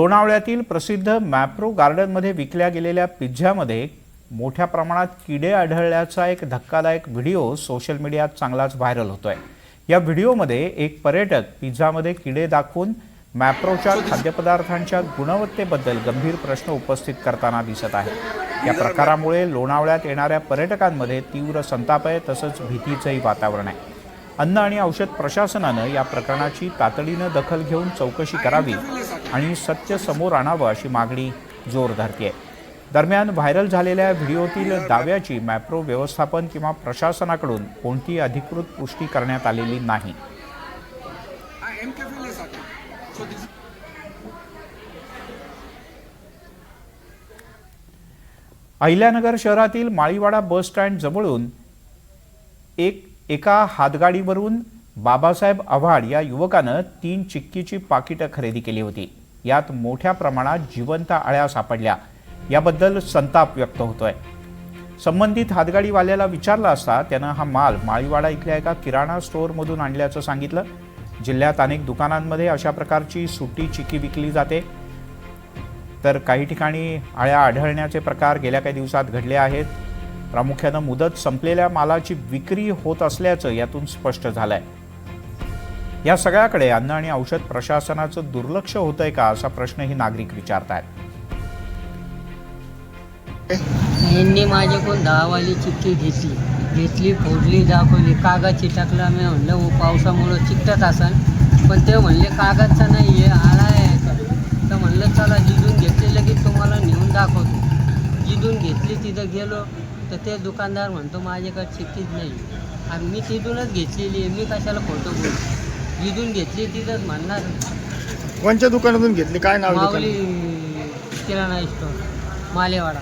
लोणावळ्यातील प्रसिद्ध मॅप्रो गार्डनमध्ये विकल्या गेलेल्या पिझ्झामध्ये मोठ्या प्रमाणात किडे आढळल्याचा एक धक्कादायक व्हिडिओ सोशल मीडियात चांगलाच व्हायरल होतोय। या व्हिडिओमध्ये एक पर्यटक पिझ्झामध्ये किडे दाखवून मॅप्रोच्या खाद्यपदार्थांच्या गुणवत्तेबद्दल गंभीर प्रश्न उपस्थित करताना दिसत आहे। या प्रकारामुळे लोणावळ्यात येणाऱ्या पर्यटकांमध्ये तीव्र संताप आहे, तसंच भीतीचंही वातावरण आहे। अन्न आणि औषध प्रशासनानं या प्रकरणाची तातडीनं दखल घेऊन चौकशी करावी आणि सत्य समोर आणावं अशी मागणी जोर धरते। दरम्यान व्हायरल झालेल्या व्हिडिओतील दाव्याची मॅप्रो व्यवस्थापन किंवा प्रशासनाकडून कोणती अधिकृत पुष्टी करण्यात आलेली नाही। अहिल्यानगर शहरातील माळीवाडा बस स्टँड जवळून एका हातगाडीवरून बाबासाहेब आव्हाड या युवकानं 3 चिक्कीची पाकिटं खरेदी केली होती। यात मोठ्या प्रमाणात जिवंत आळ्या सापडल्या, याबद्दल संताप व्यक्त होतोय। संबंधित हातगाडीवाल्याला विचारलं असता त्यानं हा माल माळीवाडा इथल्या एका किराणा स्टोअरमधून आणल्याचं सांगितलं। जिल्ह्यात अनेक दुकानांमध्ये अशा प्रकारची सुट्टी चिक्की विकली जाते, तर काही ठिकाणी आळ्या आढळण्याचे प्रकार गेल्या काही दिवसात घडले आहेत। प्रामुख्यानं मुदत संपलेल्या मालाची विक्री होत असल्याचं यातून स्पष्ट झालंय। या सगळ्याकडे अन्न आणि औषध प्रशासनाचं दुर्लक्ष होतंय का असा प्रश्नही नागरिक विचारतायत। यांनी माझ्याकडून 10 वाली चिक्की घेतली, फोडली, दाखवली, कागद चिटकला। मी म्हणलं पावसामुळं चिकटत असेल, पण ते म्हणले कागदचा नाही आहे, आळा आहे। तर म्हणलं चला जिथून घेतलेलं की तुम्हाला नेऊन दाखवतो। जिथून घेतली तिथं गेलो तर ते दुकानदार म्हणतो माझ्याकडे चिक्कीच नाही, आणि मी तिथूनच घेतलेली आहे, मी कशाला खोटं बोलू। जिथून घेतली तिथंच म्हणणार। कोणत्या दुकानातून घेतली, काय नाव? माऊली किराणा स्टोअर, मालेवाडा।